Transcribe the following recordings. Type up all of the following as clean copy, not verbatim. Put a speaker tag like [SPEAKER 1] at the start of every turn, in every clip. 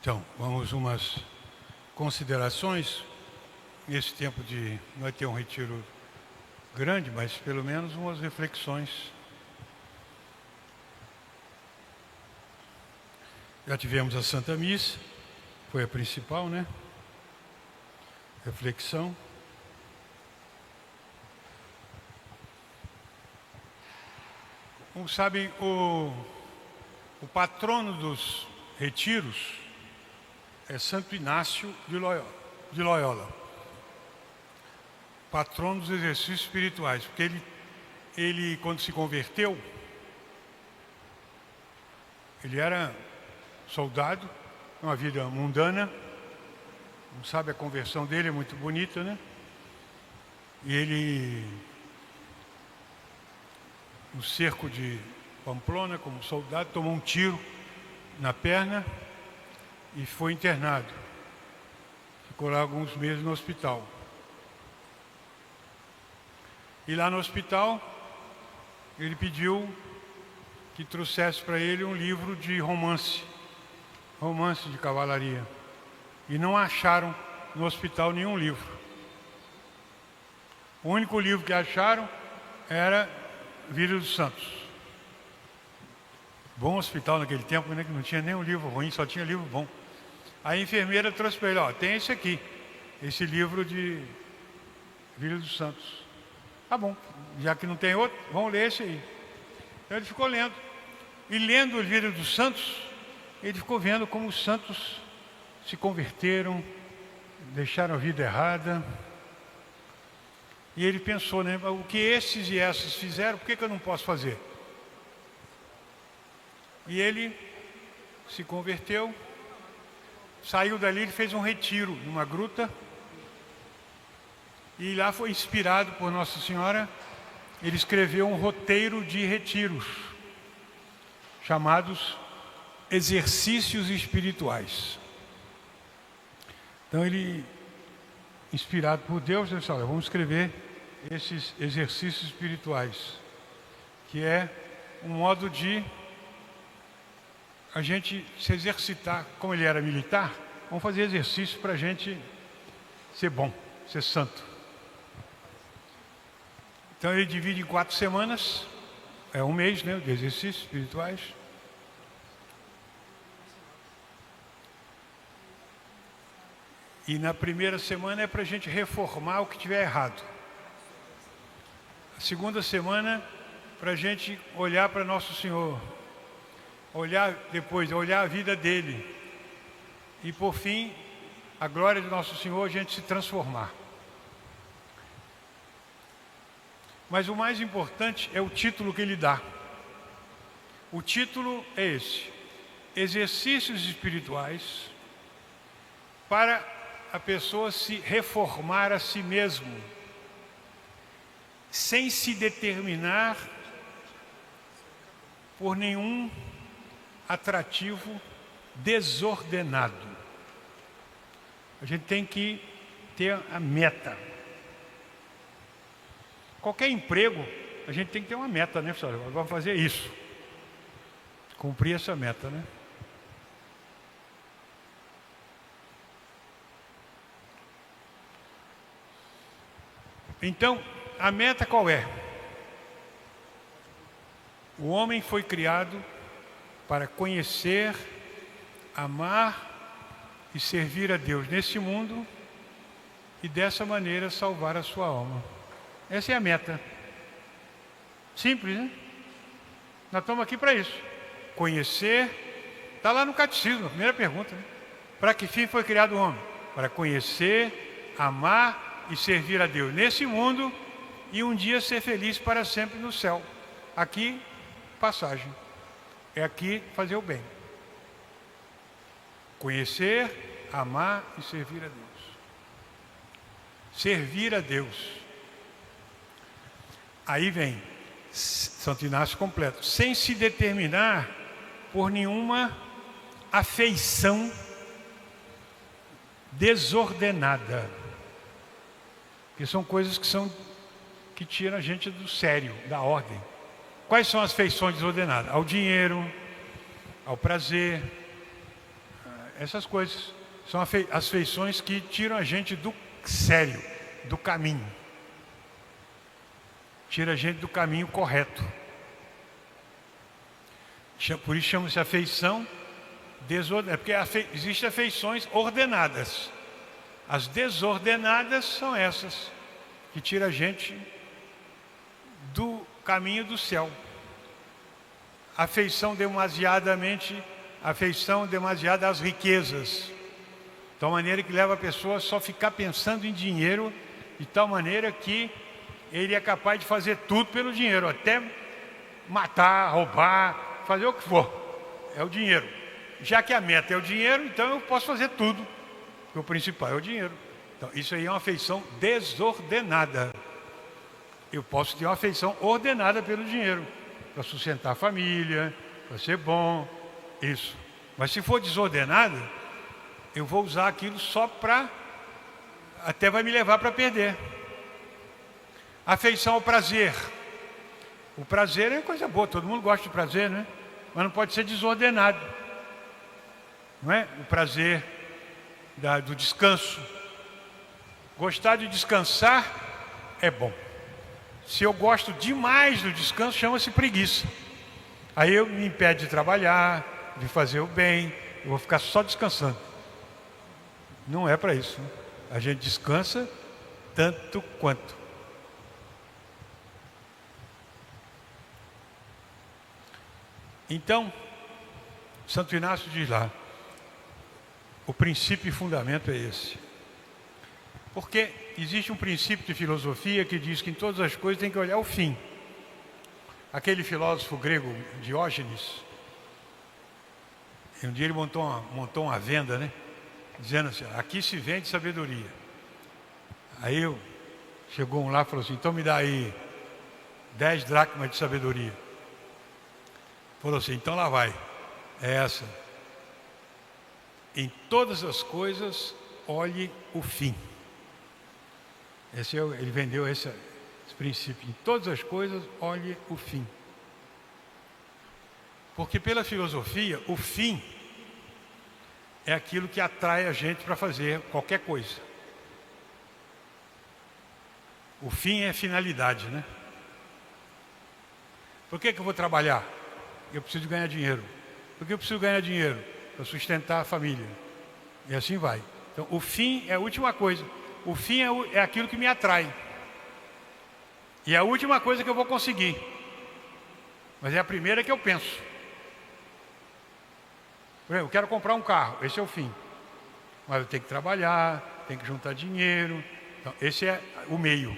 [SPEAKER 1] Então, vamos umas considerações. Nesse tempo de não vai ter um retiro grande, mas pelo menos umas reflexões. Já tivemos a Santa Missa, foi a principal, né? Reflexão. Como sabem, o patrono dos retiros é Santo Inácio de Loyola, patrono dos exercícios espirituais, porque ele quando se converteu, ele era soldado, uma vida mundana, não sabe, a conversão dele é muito bonita, né? E ele, no cerco de Pamplona, como soldado, tomou um tiro na perna e foi internado. Ficou lá alguns meses no hospital. E lá no hospital, ele pediu que trouxesse para ele um livro de romance de cavalaria. E não acharam no hospital nenhum livro. O único livro que acharam era Vida dos Santos. Bom hospital naquele tempo, né, que não tinha nenhum livro ruim, só tinha livro bom. A enfermeira trouxe para ele, tem esse aqui, esse livro de Vida dos Santos. Tá bom, já que não tem outro, vamos ler esse aí. Então ele ficou lendo. E lendo o Vida dos Santos, ele ficou vendo como os santos se converteram, deixaram a vida errada. E ele pensou, né, o que esses e essas fizeram, por que eu não posso fazer? E ele se converteu, saiu dali, ele fez um retiro numa gruta, e lá foi inspirado por Nossa Senhora. Ele escreveu um roteiro de retiros, chamados exercícios espirituais. Então ele, inspirado por Deus, ele disse, vamos escrever esses exercícios espirituais, que é um modo de a gente se exercitar. Como ele era militar, vamos fazer exercício para a gente ser bom, ser santo. Então ele divide em 4 semanas, é um mês, né, de exercícios espirituais. E na primeira semana é para a gente reformar o que tiver errado. A segunda semana, para a gente olhar para Nosso Senhor. Olhar a vida dele. E por fim, a glória de Nosso Senhor, a gente se transformar. Mas o mais importante é o título que ele dá. O título é esse: Exercícios espirituais para a pessoa se reformar a si mesmo, sem se determinar por nenhum atrativo desordenado. A gente tem que ter a meta. Qualquer emprego, a gente tem que ter uma meta, né, pessoal? Vamos fazer isso. Cumprir essa meta, né? Então, a meta qual é? O homem foi criado para conhecer, amar e servir a Deus nesse mundo e dessa maneira salvar a sua alma. Essa é a meta. Simples, né? Nós estamos aqui para isso. Conhecer, está lá no catecismo, a primeira pergunta, né? Para que fim foi criado o homem? Para conhecer, amar e servir a Deus nesse mundo e um dia ser feliz para sempre no céu. Aqui, passagem. É aqui fazer o bem. Conhecer, amar e servir a Deus. Servir a Deus. Aí vem Santo Inácio completo. Sem se determinar por nenhuma afeição desordenada. Porque são coisas que tiram a gente do sério, da ordem. Quais são as feições desordenadas? Ao dinheiro, ao prazer, Essas coisas são as feições que tiram a gente do sério, do caminho. Tira a gente do caminho correto. Por isso chama-se afeição desordenada, porque existem afeições ordenadas. As desordenadas são essas, que tiram a gente do caminho do céu. Afeição demasiada às riquezas, de tal maneira que leva a pessoa a só ficar pensando em dinheiro, de tal maneira que ele é capaz de fazer tudo pelo dinheiro, até matar, roubar, fazer o que for. É o dinheiro. Já que a meta é o dinheiro, então eu posso fazer tudo, porque o principal é o dinheiro. Então, isso aí é uma afeição desordenada. Eu posso ter uma afeição ordenada pelo dinheiro, para sustentar a família, para ser bom, isso. Mas se for desordenada, eu vou usar aquilo só para... até vai me levar para perder. Afeição ao prazer. O prazer é coisa boa, todo mundo gosta de prazer, né? Mas não pode ser desordenado. Não é? O prazer do descanso. Gostar de descansar é bom. Se eu gosto demais do descanso, chama-se preguiça. Aí eu me impede de trabalhar, de fazer o bem, eu vou ficar só descansando. Não é para isso, né? A gente descansa tanto quanto. Então, Santo Inácio diz lá, o princípio e fundamento é esse. Porque existe um princípio de filosofia que diz que em todas as coisas tem que olhar o fim. Aquele filósofo grego, Diógenes, um dia ele montou uma venda, né? Dizendo assim, aqui se vende sabedoria. Aí chegou um lá e falou assim, então me dá aí 10 dracmas de sabedoria. Falou assim, então lá vai, é essa. Em todas as coisas, olhe o fim. Ele vendeu esse princípio. Em todas as coisas, olhe o fim. Porque pela filosofia, o fim é aquilo que atrai a gente para fazer qualquer coisa. O fim é finalidade, né? Por que eu vou trabalhar? Eu preciso ganhar dinheiro. Por que eu preciso ganhar dinheiro? Para sustentar a família. E assim vai. Então, o fim é a última coisa. O fim é aquilo que me atrai. E é a última coisa que eu vou conseguir. Mas é a primeira que eu penso. Por exemplo, eu quero comprar um carro. Esse é o fim. Mas eu tenho que trabalhar, tenho que juntar dinheiro. Então, esse é o meio.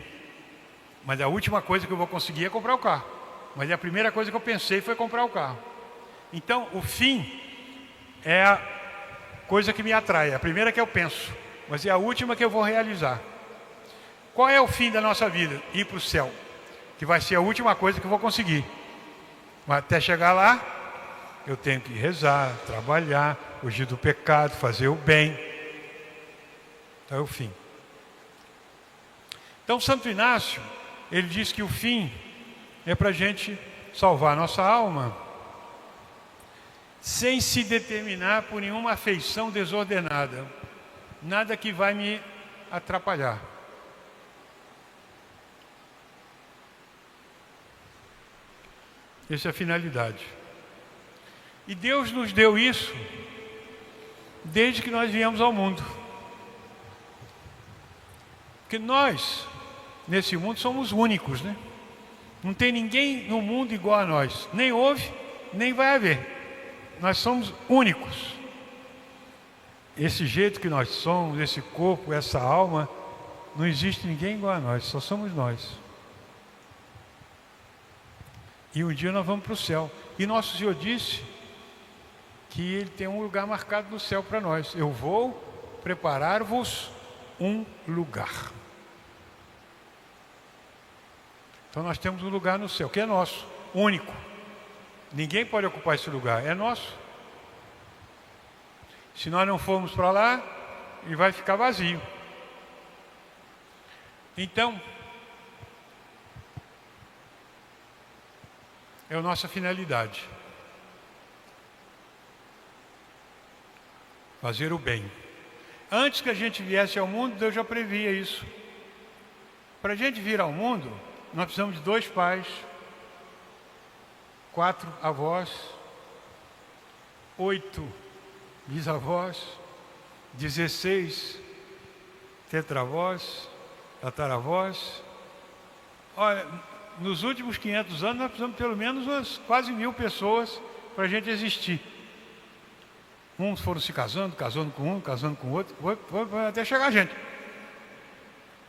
[SPEAKER 1] Mas a última coisa que eu vou conseguir é comprar o carro. Mas a primeira coisa que eu pensei foi comprar o carro. Então, o fim é a coisa que me atrai. A primeira que eu penso, mas é a última que eu vou realizar. Qual é o fim da nossa vida? Ir para o céu. Que vai ser a última coisa que eu vou conseguir. Mas até chegar lá, eu tenho que rezar, trabalhar, fugir do pecado, fazer o bem. Então é o fim. Então, Santo Inácio, ele diz que o fim é para a gente salvar a nossa alma, sem se determinar por nenhuma afeição desordenada, nada que vai me atrapalhar. Essa é a finalidade. E Deus nos deu isso desde que nós viemos ao mundo. Porque nós, nesse mundo, somos únicos, né? Não tem ninguém no mundo igual a nós. Nem houve, nem vai haver. Nós somos únicos. Esse jeito que nós somos, esse corpo, essa alma, não existe ninguém igual a nós, só somos nós. E um dia nós vamos para o céu. E nosso Senhor disse que Ele tem um lugar marcado no céu para nós. Eu vou preparar-vos um lugar. Então nós temos um lugar no céu, que é nosso, único. Ninguém pode ocupar esse lugar, é nosso. Se nós não formos para lá, ele vai ficar vazio. Então, é a nossa finalidade. fazer o bem. Antes que a gente viesse ao mundo, Deus já previa isso. Para a gente vir ao mundo, nós precisamos de 2 pais, 4 avós, 8 bisavós, 16 tetravós, tataravós. Olha, nos últimos 500 anos nós precisamos de pelo menos umas quase 1000 pessoas para a gente existir. Uns foram se casando com um, casando com o outro, até chegar a gente.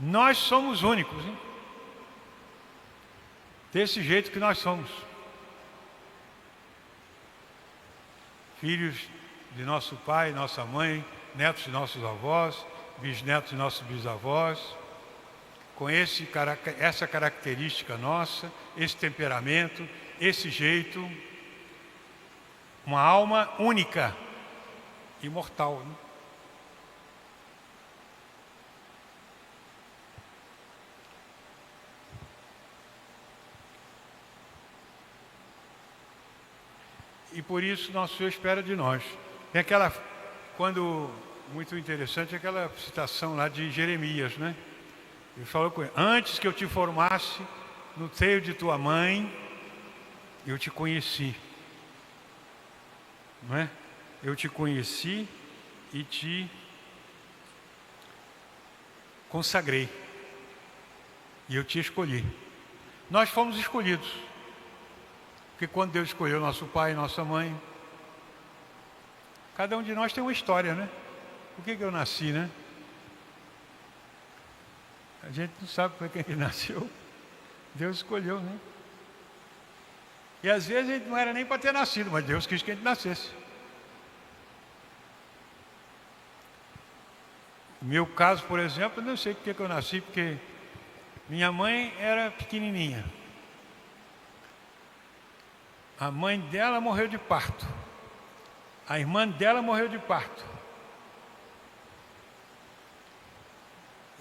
[SPEAKER 1] Nós somos únicos, hein? Desse jeito que nós somos. Filhos de nosso pai, nossa mãe, netos de nossos avós, bisnetos de nossos bisavós, com essa característica nossa, esse temperamento, esse jeito, uma alma única, imortal, né? E por isso nosso Senhor espera de nós. Tem aquela, muito interessante, aquela citação lá de Jeremias, né? Ele falou com ele: antes que eu te formasse no seio de tua mãe, eu te conheci. Não é? Eu te conheci e te consagrei. E eu te escolhi. Nós fomos escolhidos. Porque quando Deus escolheu nosso pai e nossa mãe, cada um de nós tem uma história, né? Por que eu nasci, né? A gente não sabe por que ele nasceu. Deus escolheu, né? E às vezes a gente não era nem para ter nascido, mas Deus quis que a gente nascesse. No meu caso, por exemplo, eu não sei por que eu nasci, porque minha mãe era pequenininha. A mãe dela morreu de parto. A irmã dela morreu de parto.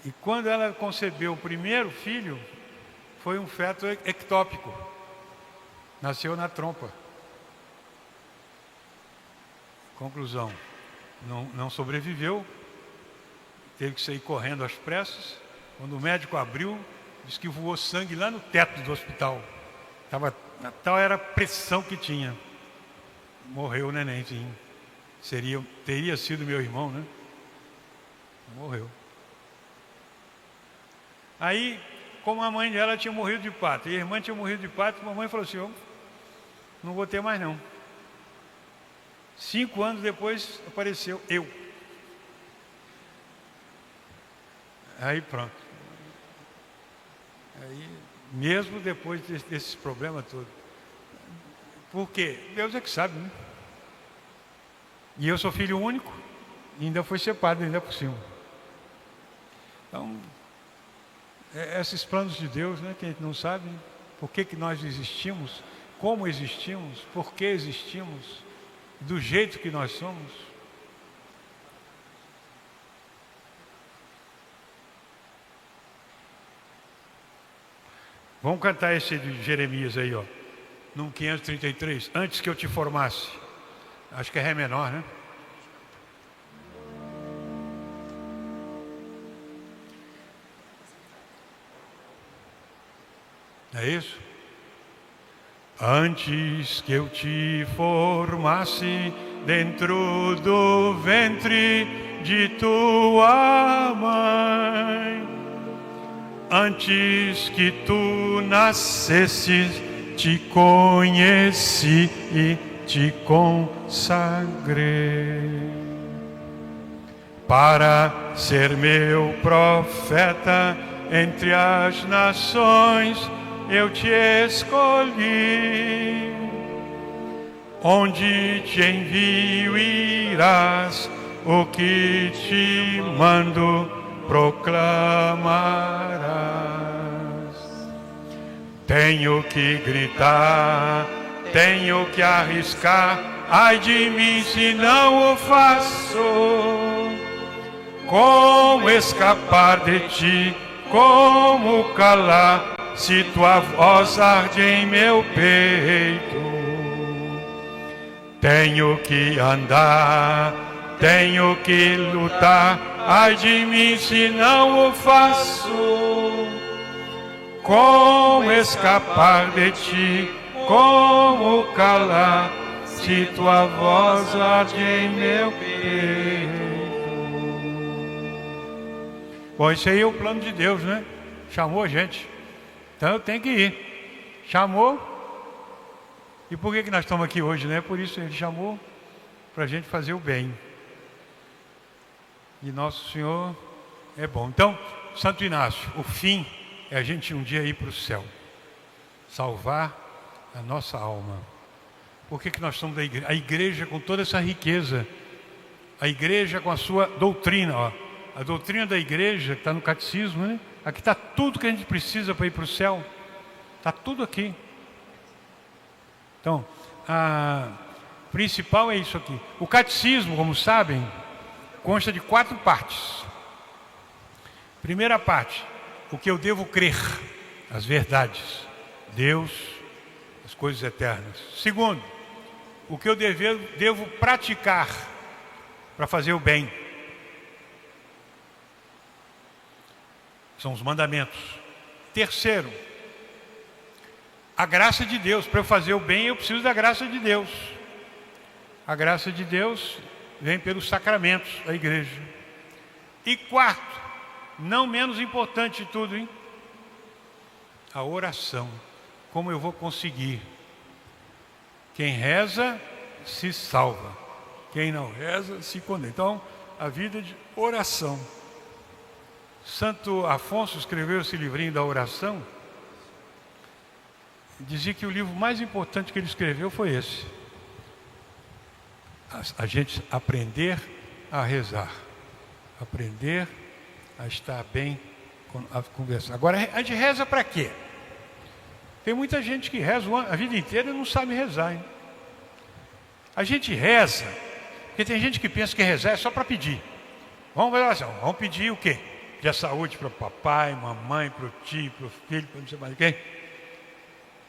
[SPEAKER 1] E quando ela concebeu o primeiro filho, foi um feto ectópico. Nasceu na trompa. Conclusão: não sobreviveu. Teve que sair correndo às pressas. Quando o médico abriu, disse que voou sangue lá no teto do hospital. Tal era a pressão que tinha. Morreu o nenenzinho. Teria sido meu irmão, né? Morreu. Aí, como a mãe dela tinha morrido de parto, e a irmã tinha morrido de parto, a mamãe falou assim: não vou ter mais não. 5 anos depois apareceu eu. Aí pronto. Aí, mesmo depois desses problemas todos. Por quê? Deus é que sabe, né? E eu sou filho único, e ainda foi ser padre, ainda por cima. Então, esses planos de Deus, né, que a gente não sabe, por que nós existimos, como existimos, por que existimos, do jeito que nós somos. Vamos cantar esse de Jeremias aí, ó. No 533, antes que eu te formasse. Acho que é Ré menor, né? É isso? Antes que eu te formasse dentro do ventre de tua mãe, antes que tu nascesses, te conheci e te consagrei para ser meu profeta entre as nações. Eu te escolhi, onde te envio irás, o que te mando proclamarás. Tenho que gritar, tenho que arriscar, ai de mim se não o faço. Como escapar de ti, como calar, se tua voz arde em meu peito? Tenho que andar, tenho que lutar, ai de mim se não o faço. Como escapar de ti, como calar, se tua voz arde em meu peito. Bom, esse aí é o plano de Deus, né? Chamou a gente. Então eu tenho que ir. Chamou. E por que nós estamos aqui hoje, né? Por isso ele chamou para a gente fazer o bem. E nosso Senhor é bom. Então, Santo Inácio, o fim é a gente um dia ir para o céu. Salvar a nossa alma. Por que nós somos da igreja? A igreja com toda essa riqueza. A igreja com a sua doutrina, ó. A doutrina da igreja, que está no catecismo, né? Aqui está tudo que a gente precisa para ir para o céu. Está tudo aqui. Então, a principal é isso aqui. O catecismo, como sabem, consta de 4 partes. Primeira parte, o que eu devo crer, as verdades, Deus, as coisas eternas. Segundo, o que eu devo praticar para fazer o bem. São os mandamentos. Terceiro, a graça de Deus. Para eu fazer o bem, eu preciso da graça de Deus. A graça de Deus vem pelos sacramentos da igreja. E quarto, não menos importante de tudo, hein? A oração. Como eu vou conseguir? Quem reza, se salva. Quem não reza, se condena. Então, a vida de oração. Santo Afonso escreveu esse livrinho da oração. Dizia que o livro mais importante que ele escreveu foi esse. A gente aprender a rezar. Aprender a estar bem a conversar. Agora, a gente reza para quê? Tem muita gente que reza a vida inteira e não sabe rezar, hein? A gente reza, porque tem gente que pensa que rezar é só para pedir. Vamos ver assim, vamos pedir o quê? Pedir a saúde para o papai, mamãe, para o tio, para o filho, para não sei mais quem.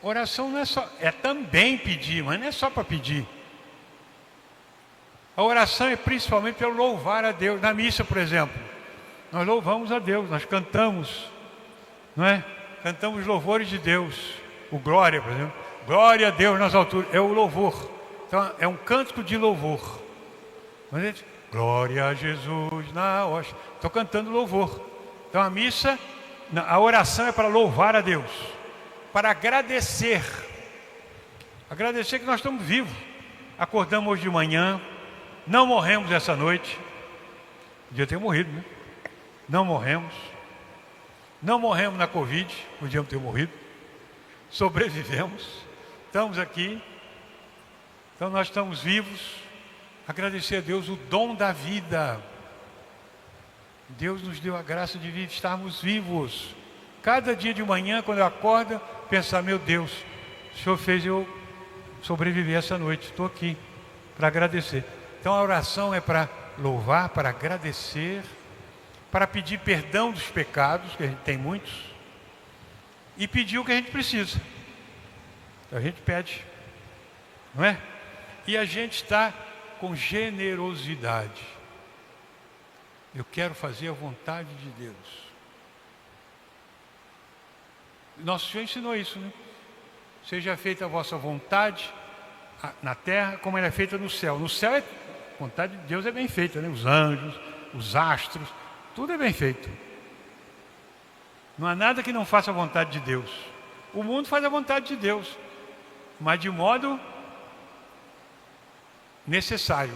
[SPEAKER 1] Oração não é só, é também pedir, mas não é só para pedir. A oração é principalmente para louvar a Deus. Na missa, por exemplo, nós louvamos a Deus, nós cantamos, não é? Cantamos louvores de Deus. O glória, por exemplo. Glória a Deus nas alturas. É o louvor. Então, é um cântico de louvor. Mas a gente, glória a Jesus na hóstia. Estou cantando louvor. Então, a missa, a oração é para louvar a Deus. Para agradecer. Agradecer que nós estamos vivos. Acordamos hoje de manhã. Não morremos essa noite. Podia ter morrido, né? Não morremos. Não morremos na Covid. Podíamos ter morrido. Sobrevivemos. Estamos aqui. Então nós estamos vivos. Agradecer a Deus o dom da vida. Deus nos deu a graça de estarmos vivos. Cada dia de manhã, quando eu acordo, pensar, meu Deus, o Senhor fez eu sobreviver essa noite. Estou aqui para agradecer. Então a oração é para louvar, para agradecer, para pedir perdão dos pecados, que a gente tem muitos, e pedir o que a gente precisa. A gente pede, não é? E a gente está com generosidade. Eu quero fazer a vontade de Deus. Nosso Senhor ensinou isso, né? Seja feita a vossa vontade na terra, como ela é feita no céu. No céu, a vontade de Deus é bem feita, né? Os anjos, os astros, tudo é bem feito. Não há nada que não faça a vontade de Deus. O mundo faz a vontade de Deus, mas de modo necessário,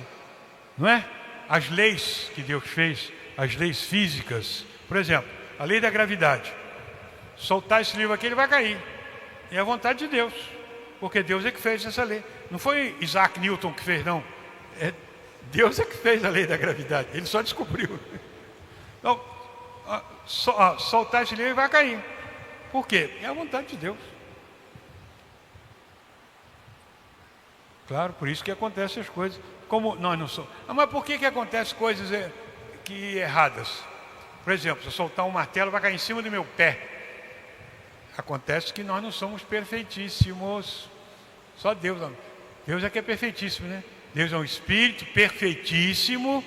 [SPEAKER 1] não é? As leis que Deus fez, as leis físicas, por exemplo, a lei da gravidade. Soltar esse livro aqui, ele vai cair. É a vontade de Deus, porque Deus é que fez essa lei. Não foi Isaac Newton que fez, não. Deus é que fez a lei da gravidade. Ele só descobriu. Então, soltar esse livro, ele vai cair. Por quê? É a vontade de Deus. Claro, por isso que acontecem as coisas. Como nós não somos. Mas por que acontecem coisas erradas? Por exemplo, se eu soltar um martelo, vai cair em cima do meu pé. Acontece que nós não somos perfeitíssimos. Só Deus. Deus é que é perfeitíssimo, né? Deus é um Espírito perfeitíssimo,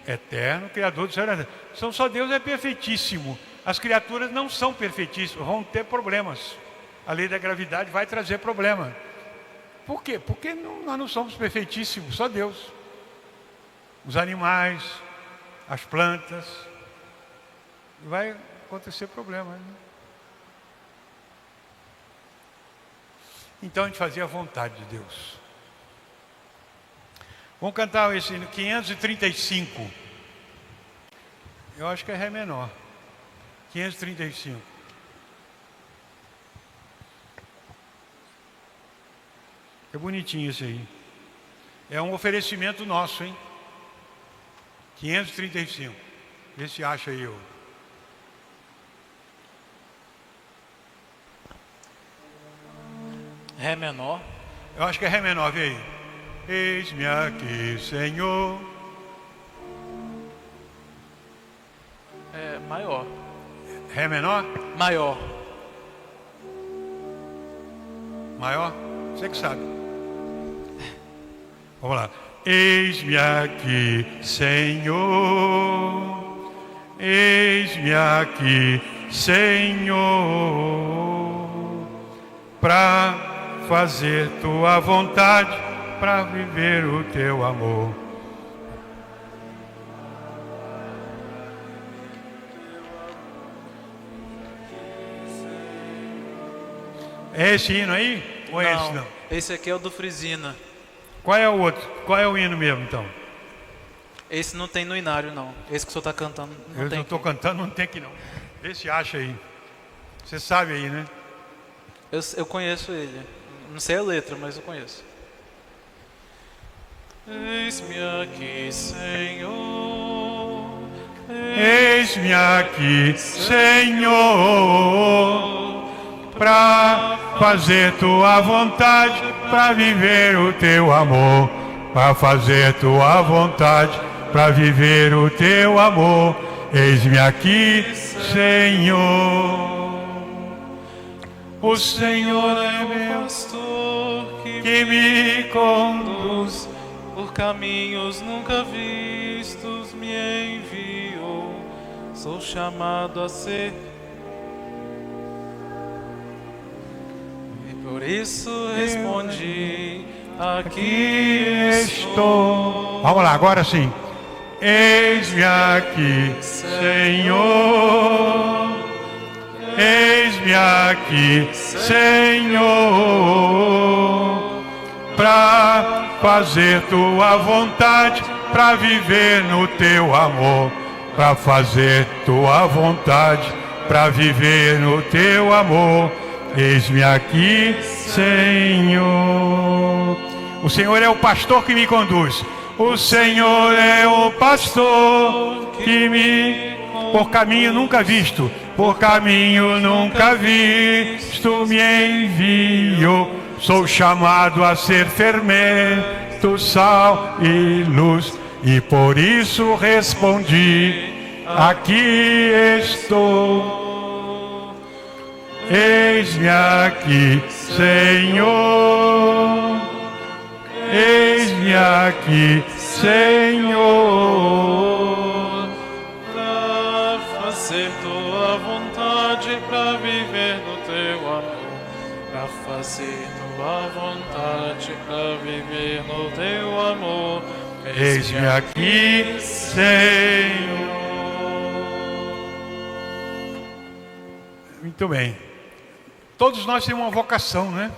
[SPEAKER 1] eterno, Criador do céu e da terra. Então só Deus é perfeitíssimo. As criaturas não são perfeitíssimas, vão ter problemas. A lei da gravidade vai trazer problema. Por quê? Porque nós não somos perfeitíssimos, só Deus. Os animais, as plantas, vai acontecer problema, né? Então a gente fazia a vontade de Deus. Vamos cantar esse 535. Eu acho que é Ré menor. 535. É bonitinho esse aí. É um oferecimento nosso, hein? 535. Vê se acha aí.
[SPEAKER 2] Ré menor.
[SPEAKER 1] Eu acho que é Ré menor, vê aí. Eis-me aqui, Senhor.
[SPEAKER 2] É maior.
[SPEAKER 1] Ré menor?
[SPEAKER 2] Maior.
[SPEAKER 1] Maior? Você que sabe. Vamos lá. Eis-me aqui, Senhor. Eis-me aqui, Senhor, para fazer tua vontade, para viver o teu amor. É esse hino aí? Ou é esse não?
[SPEAKER 2] Esse aqui é o do Frisina.
[SPEAKER 1] Qual é o outro? Qual é o hino mesmo, então?
[SPEAKER 2] Esse não tem no inário, não. Esse que o senhor está cantando não
[SPEAKER 1] Eu
[SPEAKER 2] tem.
[SPEAKER 1] não estou cantando, não tem aqui não. Vê se acha aí. Você sabe aí, né?
[SPEAKER 2] Eu conheço ele. Não sei a letra, mas eu conheço. Eis-me aqui, Senhor.
[SPEAKER 1] Eis-me aqui, Senhor, para fazer tua vontade, para viver o teu amor, para fazer tua vontade, para viver o teu amor. Eis-me aqui, Senhor. O Senhor é meu
[SPEAKER 2] pastor
[SPEAKER 1] que me conduz
[SPEAKER 2] por caminhos nunca vistos, me enviou. Sou chamado a ser, e por isso respondi: aqui estou.
[SPEAKER 1] Vamos lá, agora sim. Eis-me aqui, Senhor. Eis-me aqui, Senhor, para fazer tua vontade, para viver no teu amor, para fazer tua vontade, para viver no teu amor. Eis-me aqui, Senhor. O Senhor é o pastor que me conduz. O Senhor é o pastor que me, por caminho nunca visto, por caminho nunca visto, me enviou. Sou chamado a ser fermento, sal e luz, e por isso respondi: aqui estou. Eis-me aqui, Senhor. Eis-me aqui, Senhor,
[SPEAKER 2] para fazer tua vontade, para viver no teu amor, para fazer tua vontade, para viver no teu amor.
[SPEAKER 1] Eis-me aqui, Senhor. Muito bem. Todos nós temos uma vocação, né?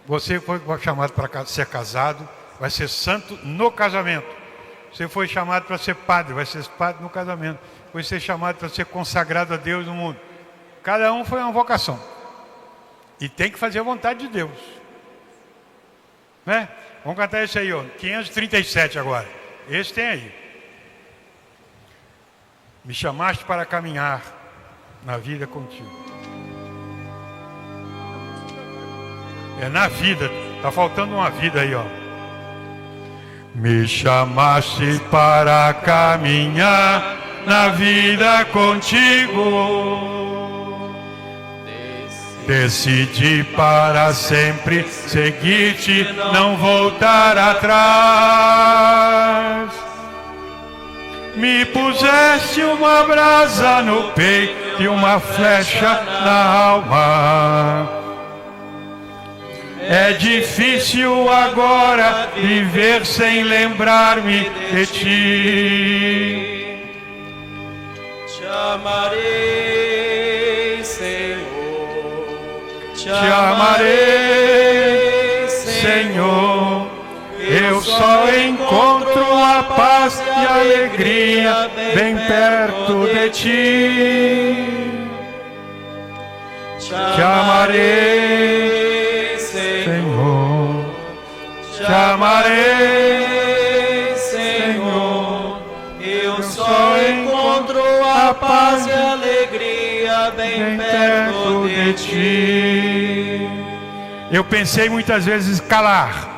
[SPEAKER 1] Você foi chamado para ser casado, vai ser santo no casamento. Você foi chamado para ser padre, vai ser padre no casamento. Foi ser chamado para ser consagrado a Deus no mundo. Cada um foi uma vocação. E tem que fazer a vontade de Deus. Né? Vamos cantar esse aí, ó. 537 agora. Esse tem aí. Me chamaste para caminhar na vida contigo. É na vida, tá faltando uma vida aí, ó. Me chamaste para caminhar na vida contigo. decidi para sempre seguir-te, não voltar atrás. Me puseste uma brasa no peito e uma flecha na alma. É difícil agora viver sem lembrar-me de ti.
[SPEAKER 3] Te amarei, Senhor.
[SPEAKER 1] Te amarei, Senhor. Eu só encontro a paz e a alegria bem perto de ti. Te amarei, Senhor. Te amarei, Senhor.
[SPEAKER 3] Eu só encontro a paz e a alegria bem perto de ti.
[SPEAKER 1] Eu pensei muitas vezes calar.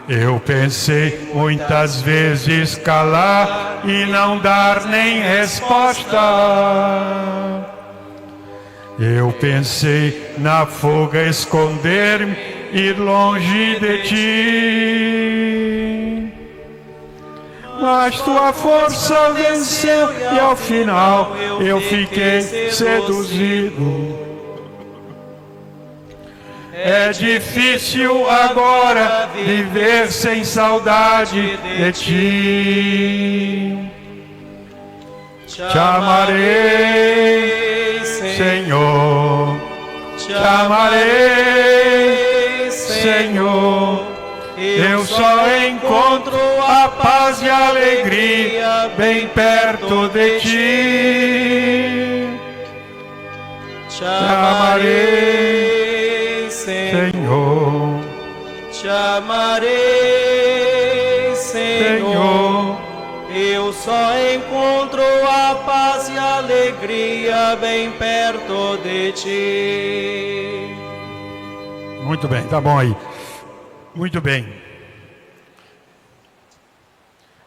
[SPEAKER 1] Eu pensei muitas vezes calar e não dar nem resposta. Eu pensei na fuga esconder-me, ir longe de ti. Mas tua força venceu e ao final eu fiquei seduzido. É difícil agora viver sem saudade de ti. Te amarei, Senhor. Te amarei, Senhor. Eu só encontro a paz e a alegria bem perto de ti. Te amarei, Senhor.
[SPEAKER 3] Te amarei, Senhor. Eu só encontro a paz e a alegria bem perto de ti.
[SPEAKER 1] Muito bem, tá bom aí. Muito bem.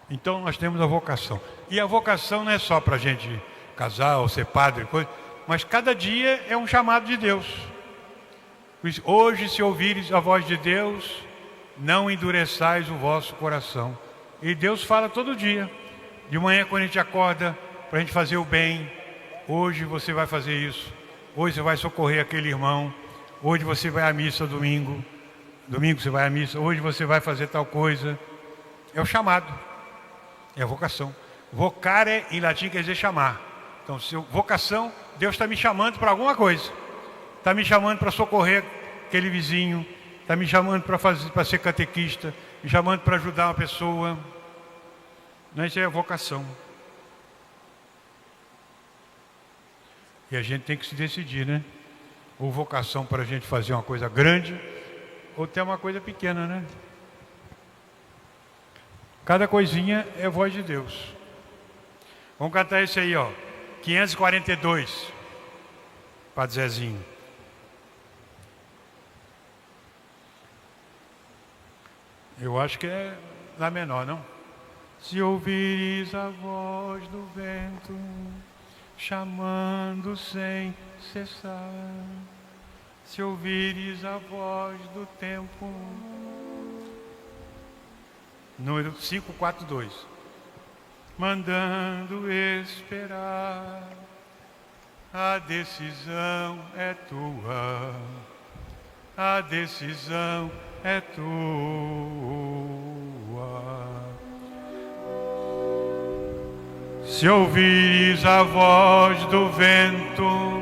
[SPEAKER 1] Então nós temos a vocação. E a vocação não é só para a gente casar ou ser padre, coisa, mas cada dia é um chamado de Deus. Hoje, se ouvires a voz de Deus, não endureçais o vosso coração. E Deus fala todo dia. De manhã, quando a gente acorda, para a gente fazer o bem. Hoje você vai fazer isso. Hoje você vai socorrer aquele irmão. Hoje você vai à missa domingo. Domingo você vai à missa. Hoje você vai fazer tal coisa. É o chamado. É a vocação. Vocare em latim quer dizer chamar. Então, vocação, Deus está me chamando para alguma coisa. Está me chamando para socorrer aquele vizinho. Está me chamando para ser catequista. Me chamando para ajudar uma pessoa. Não, isso é a vocação. E a gente tem que se decidir, né? Ou vocação para a gente fazer uma coisa grande, ou até uma coisa pequena, né? Cada coisinha é voz de Deus. Vamos cantar esse aí, ó. 542. Padre Zezinho. Eu acho que é Lá menor, não? Se ouvires a voz do vento, chamando sem cessar, se ouvires a voz do tempo. Número 542. Mandando esperar, a decisão é tua, a decisão é tua. Se ouvires a voz do vento,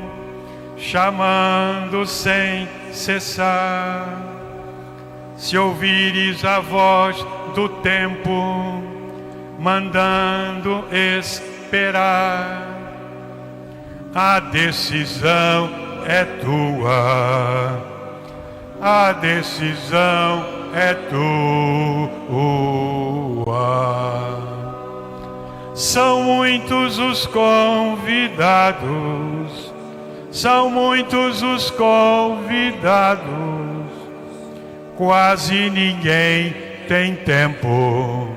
[SPEAKER 1] chamando sem cessar, se ouvires a voz do tempo, mandando esperar, a decisão é tua, a decisão é tua. São muitos os convidados, são muitos os convidados, quase ninguém tem tempo,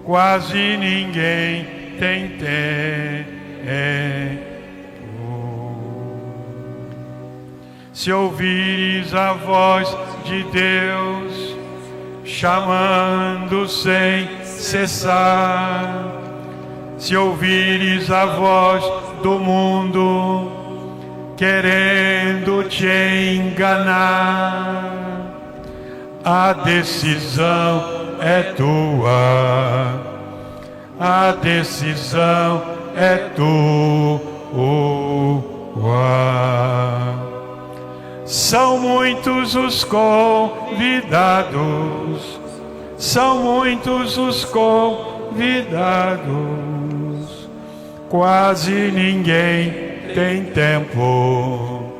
[SPEAKER 1] quase ninguém tem tempo. Se ouvires a voz de Deus, chamando sem cessar, se ouvires a voz do mundo, querendo te enganar, a decisão é tua, a decisão é tua. São muitos os convidados, são muitos os convidados, quase ninguém tem tempo,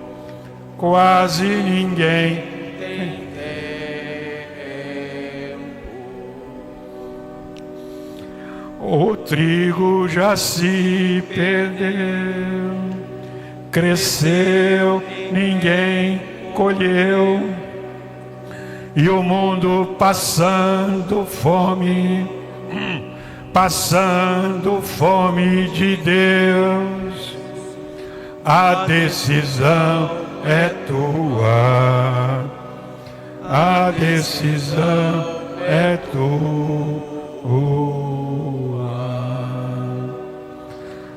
[SPEAKER 1] quase ninguém tem tempo. O trigo já se perdeu, cresceu, ninguém colheu, e o mundo passando fome de Deus. A decisão é tua, a decisão é tua.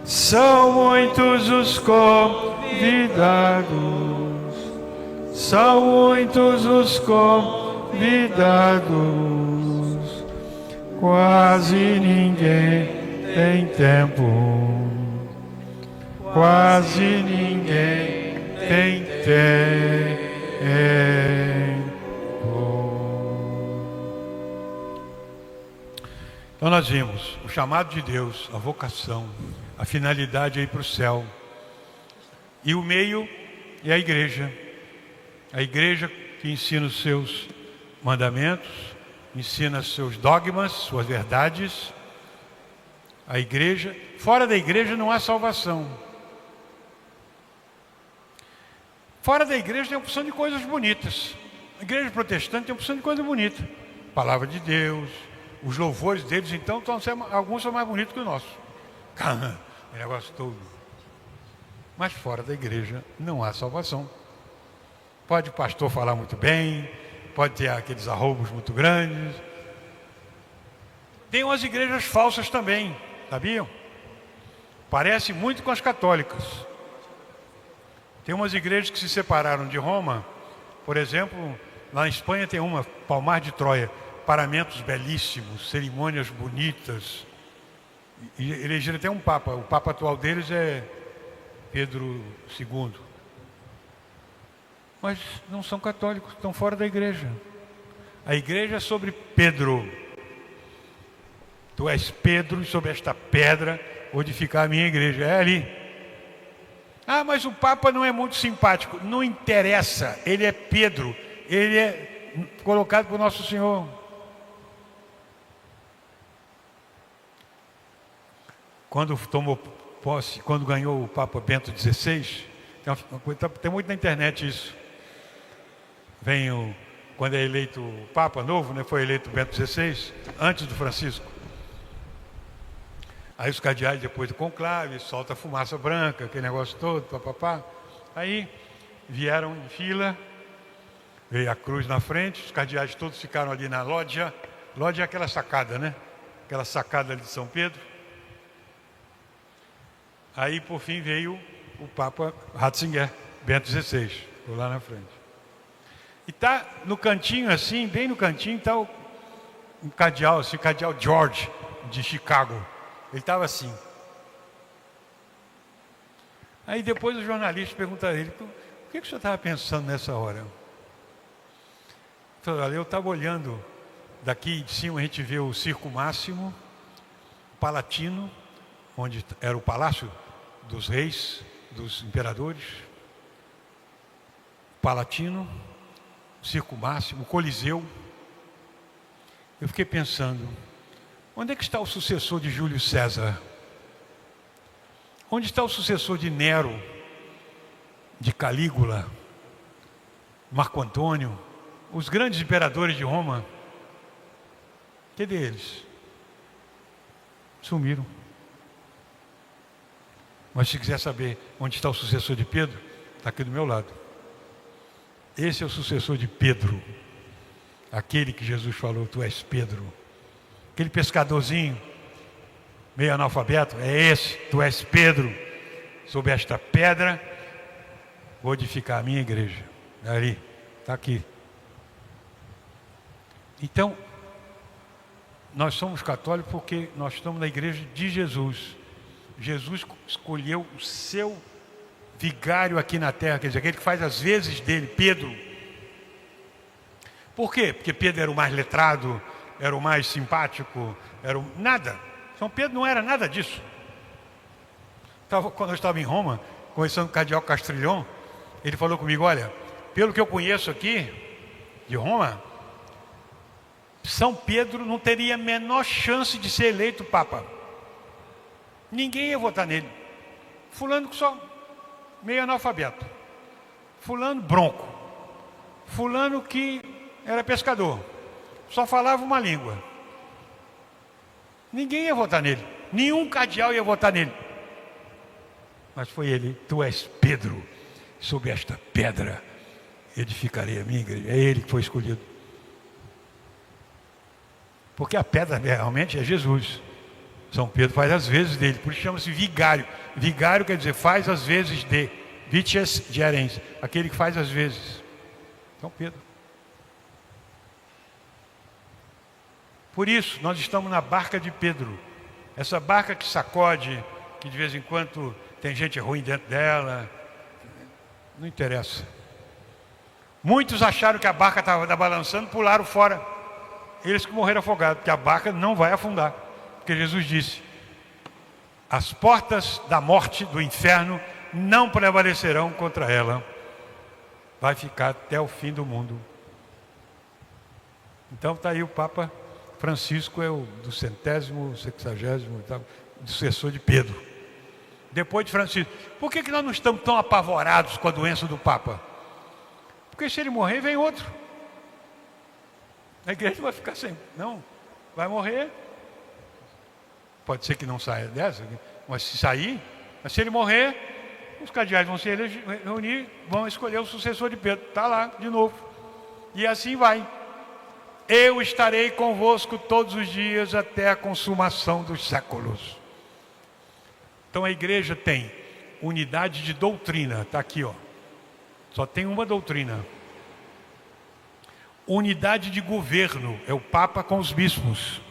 [SPEAKER 1] São muitos os convidados, são muitos os convidados, quase ninguém tem tempo, quase ninguém tem tempo. Então nós vimos o chamado de Deus, a vocação, a finalidade é ir para o céu. E o meio é a igreja. A igreja que ensina os seus mandamentos, ensina seus dogmas, suas verdades. A igreja, fora da igreja não há salvação. Fora da igreja tem a opção de coisas bonitas. A igreja protestante tem a opção de coisa bonita. Palavra de Deus, os louvores deles, então, alguns são mais bonitos que o nosso. O negócio todo. Mas fora da igreja não há salvação. Pode o pastor falar muito bem, pode ter aqueles arroubos muito grandes. Tem umas igrejas falsas também, sabiam? Parece muito com as católicas. Tem umas igrejas que se separaram de Roma, por exemplo, lá na Espanha tem uma, Palmar de Troia, paramentos belíssimos, cerimônias bonitas. E elegeram até um papa, o papa atual deles é Pedro II. Mas não são católicos, estão fora da igreja. A igreja é sobre Pedro. Tu és Pedro e sobre esta pedra vou edificar a minha igreja. É ali. Ah, mas o Papa não é muito simpático. Não interessa, ele é Pedro. Ele é colocado por Nosso Senhor. Quando tomou posse, quando ganhou o Papa Bento XVI, tem muito na internet isso. Quando é eleito o Papa novo, né, foi eleito Bento XVI, antes do Francisco. Aí os cardeais, depois do conclave, solta fumaça branca, aquele negócio todo, papapá. Aí vieram em fila, veio a cruz na frente, os cardeais todos ficaram ali na lógia. Lógia é aquela sacada, né? Aquela sacada ali de São Pedro. Aí, por fim, veio o Papa Ratzinger, Bento XVI, ficou lá na frente. E tá no cantinho assim, bem no cantinho, está um cardeal, assim, o cardeal George, de Chicago. Ele estava assim. Aí depois os jornalistas perguntaram a ele, o que o senhor estava pensando nessa hora? Ele falou, olha, eu estava olhando daqui de cima, a gente vê o Circo Máximo, Palatino, onde era o palácio dos reis, dos imperadores, Palatino, Circo Máximo, Coliseu. Eu fiquei pensando, onde é que está o sucessor de Júlio César? Onde está o sucessor de Nero, de Calígula, Marco Antônio, os grandes imperadores de Roma? Cadê eles? Sumiram. Mas se quiser saber onde está o sucessor de Pedro, está aqui do meu lado. Esse é o sucessor de Pedro. Aquele que Jesus falou, tu és Pedro. Aquele pescadorzinho, meio analfabeto, é esse, tu és Pedro. Sob esta pedra, vou edificar a minha igreja. Ali, está aqui. Então, nós somos católicos porque nós estamos na igreja de Jesus. Jesus escolheu o seu vigário aqui na terra, quer dizer, aquele que faz as vezes dele, Pedro. Por quê? Porque Pedro era o mais letrado, era o mais simpático, nada. São Pedro não era nada disso. Quando eu estava em Roma, conversando com o cardeal Castrilhon, ele falou comigo, olha, pelo que eu conheço aqui, de Roma, São Pedro não teria a menor chance de ser eleito Papa. Ninguém ia votar nele. Fulano que só meio analfabeto. Fulano bronco. Fulano que era pescador. Só falava uma língua. Ninguém ia votar nele. Nenhum cardeal ia votar nele. Mas foi ele, tu és Pedro, sob esta pedra edificarei a minha igreja. É ele que foi escolhido. Porque a pedra realmente é Jesus. São Pedro faz as vezes dele, por isso chama-se vigário. Vigário quer dizer faz as vezes de. Vitias gerens, aquele que faz as vezes. São Pedro. Por isso, nós estamos na barca de Pedro. Essa barca que sacode, que de vez em quando tem gente ruim dentro dela. Não interessa. Muitos acharam que a barca estava balançando, pularam fora. Eles que morreram afogados, porque a barca não vai afundar. Porque Jesus disse, as portas da morte, do inferno, não prevalecerão contra ela. Vai ficar até o fim do mundo. Então está aí o Papa Francisco, é o do 100º, 60º, sucessor de Pedro. Depois de Francisco. Por que nós não estamos tão apavorados com a doença do Papa? Porque se ele morrer, vem outro. A igreja vai ficar sem. Não, vai morrer. Pode ser que não saia dessa, mas se sair, mas se ele morrer, os cardeais vão se reunir, vão escolher o sucessor de Pedro. Está lá, de novo. E assim vai. Eu estarei convosco todos os dias até a consumação dos séculos. Então a igreja tem unidade de doutrina, está aqui, ó. Só tem uma doutrina. Unidade de governo, é o Papa com os bispos.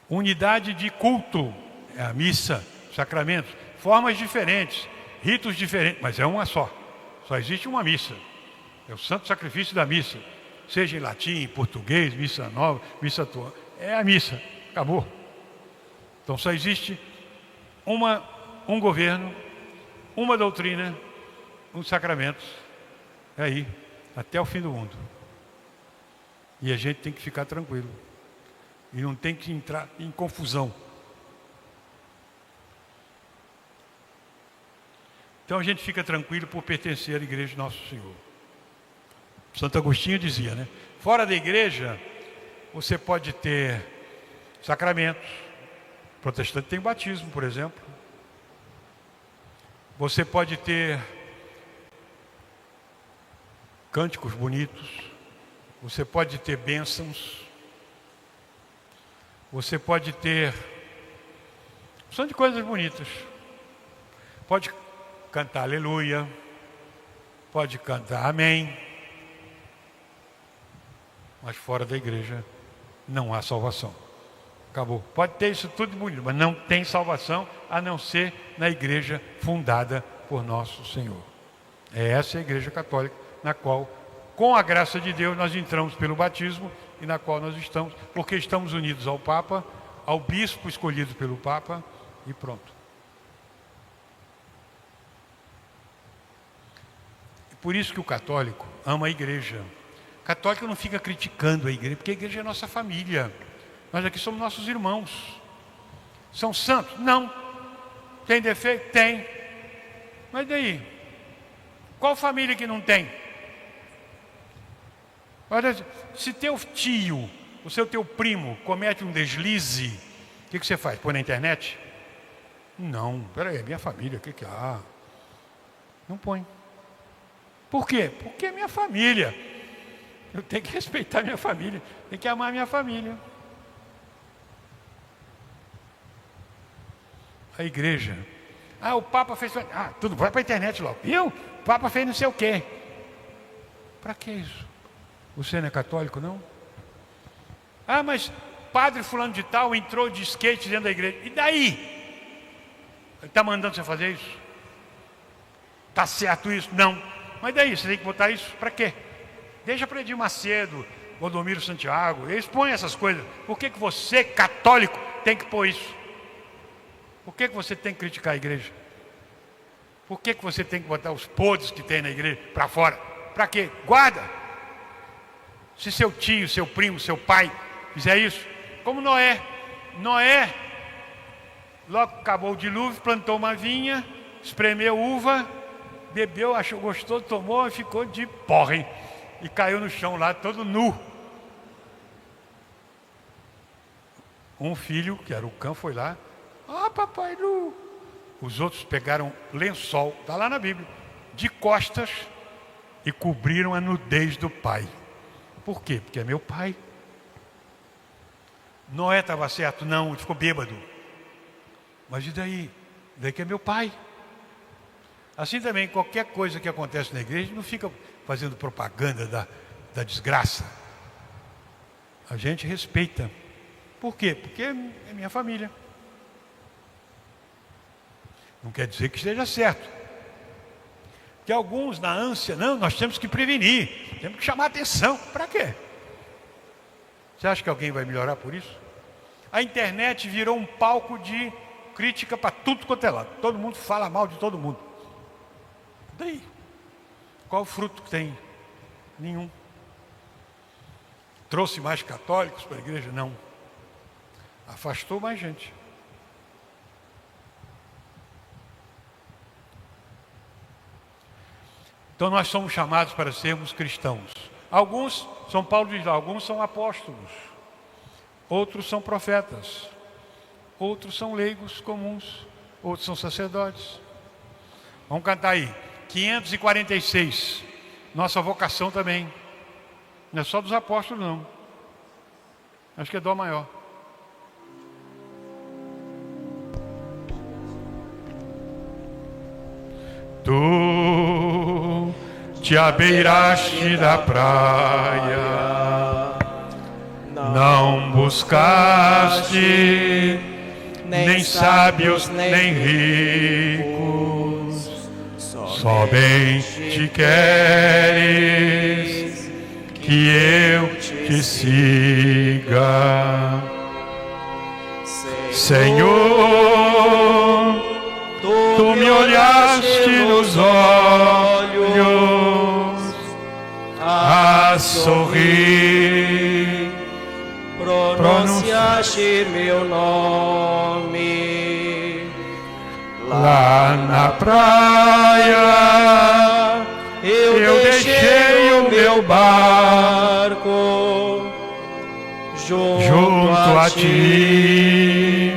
[SPEAKER 1] Unidade de culto, é a missa, sacramentos, formas diferentes, ritos diferentes, mas é uma só. Só existe uma missa. É o santo sacrifício da missa. Seja em latim, em português, missa nova, missa atual. É a missa, acabou. Então só existe um governo, uma doutrina, uns sacramentos. É aí, até o fim do mundo. E a gente tem que ficar tranquilo. E não tem que entrar em confusão. Então a gente fica tranquilo por pertencer à igreja de Nosso Senhor. Santo Agostinho dizia, né? Fora da igreja, você pode ter sacramentos. O protestante tem batismo, por exemplo. Você pode ter cânticos bonitos. Você pode ter bênçãos. Você pode ter opção de coisas bonitas. Pode cantar aleluia. Pode cantar amém. Mas fora da igreja não há salvação. Acabou. Pode ter isso tudo bonito, mas não tem salvação a não ser na igreja fundada por nosso Senhor. É essa a igreja católica na qual, com a graça de Deus, nós entramos pelo batismo e na qual nós estamos, porque estamos unidos ao Papa, ao bispo escolhido pelo Papa e pronto. Por isso que o católico ama a igreja. O católico não fica criticando a igreja, porque a igreja é a nossa família. Nós aqui somos nossos irmãos. São santos? Não. Tem defeito? Tem. Mas daí? Qual família que não tem? Olha, se teu tio, o seu teu primo, comete um deslize, o que você faz? Põe na internet? Não, peraí, é minha família, o que há? Não põe. Por quê? Porque é minha família. Eu tenho que respeitar minha família, tenho que amar minha família. A igreja. O Papa fez... tudo, vai para a internet logo. Viu? O Papa fez não sei o quê. Para que isso? Você não é católico, não? Mas padre fulano de tal entrou de skate dentro da igreja. E daí? Ele está mandando você fazer isso? Está certo isso? Não. Mas daí? Você tem que botar isso para quê? Deixa para Edir Macedo, Valdomiro Santiago. Eles põem essas coisas. Por que você, católico, tem que pôr isso? Por que você tem que criticar a igreja? Por que você tem que botar os podres que tem na igreja para fora? Para quê? Guarda! Se seu tio, seu primo, seu pai fizer isso, como Noé. Noé, logo acabou o dilúvio, plantou uma vinha, espremeu uva, bebeu, achou gostoso, tomou e ficou de porre. E caiu no chão lá, todo nu. Um filho, que era o Cã, foi lá. Papai nu. Os outros pegaram lençol, está lá na Bíblia, de costas e cobriram a nudez do pai. Por quê? Porque é meu pai. Noé estava certo? Não, ele ficou bêbado. Mas e daí? Daí que é meu pai. Assim também, qualquer coisa que acontece na igreja, não fica fazendo propaganda da desgraça. A gente respeita. Por quê? Porque é minha família. Não quer dizer que esteja certo. Que alguns, na ânsia, não, nós temos que prevenir, temos que chamar atenção. Para quê? Você acha que alguém vai melhorar por isso? A internet virou um palco de crítica para tudo quanto é lado. Todo mundo fala mal de todo mundo. Daí? Qual o fruto que tem? Nenhum. Trouxe mais católicos para a igreja? Não. Afastou mais gente. Então nós somos chamados para sermos cristãos. Alguns, São Paulo diz lá, alguns são apóstolos, outros são profetas, outros são leigos comuns, outros são sacerdotes. Vamos cantar aí, 546, nossa vocação também. Não é só dos apóstolos não, acho que é dó maior. Tu te abeiraste da praia, não buscaste nem sábios nem ricos, somente queres que eu te siga, Senhor. Tu me olhaste nos olhos a sorrir,
[SPEAKER 3] pronunciaste meu nome
[SPEAKER 1] lá na praia. Eu deixei o meu barco junto a ti.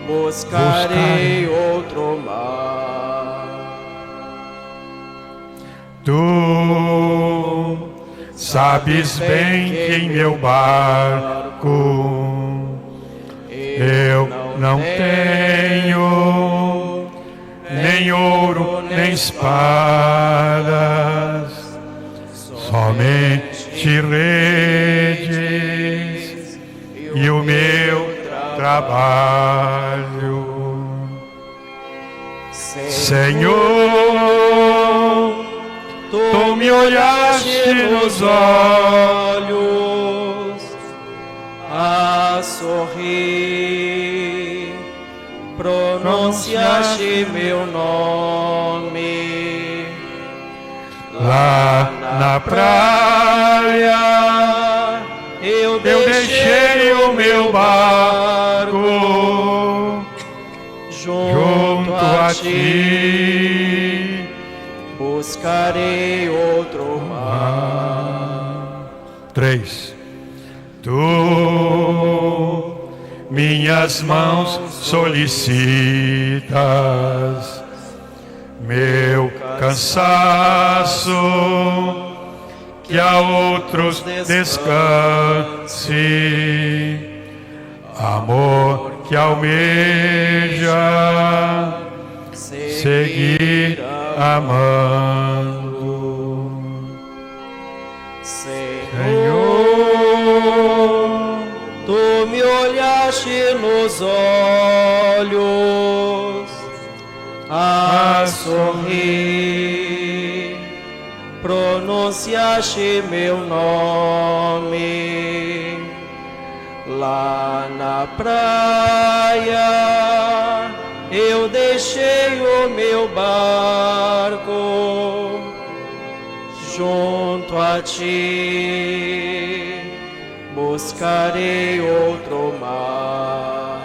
[SPEAKER 3] Buscarei outro mar.
[SPEAKER 1] Tu sabes bem que em meu barco eu não tenho nem ouro nem espadas, somente redes e o meu trabalho. Senhor, tu me olhaste nos olhos
[SPEAKER 3] a sorrir, pronunciaste meu nome
[SPEAKER 1] lá na praia.
[SPEAKER 3] Eu
[SPEAKER 1] deixei o meu barco junto a ti.
[SPEAKER 3] Buscarei outro mar.
[SPEAKER 1] 3. Tu minhas mãos solicitas, meu cansaço, que a outros descanse, amor que almeja seguir amando.
[SPEAKER 3] Senhor, tu me olhaste nos olhos a sorrir, pronunciaste meu nome lá na praia. Eu deixei o meu barco junto a ti, buscarei outro mar.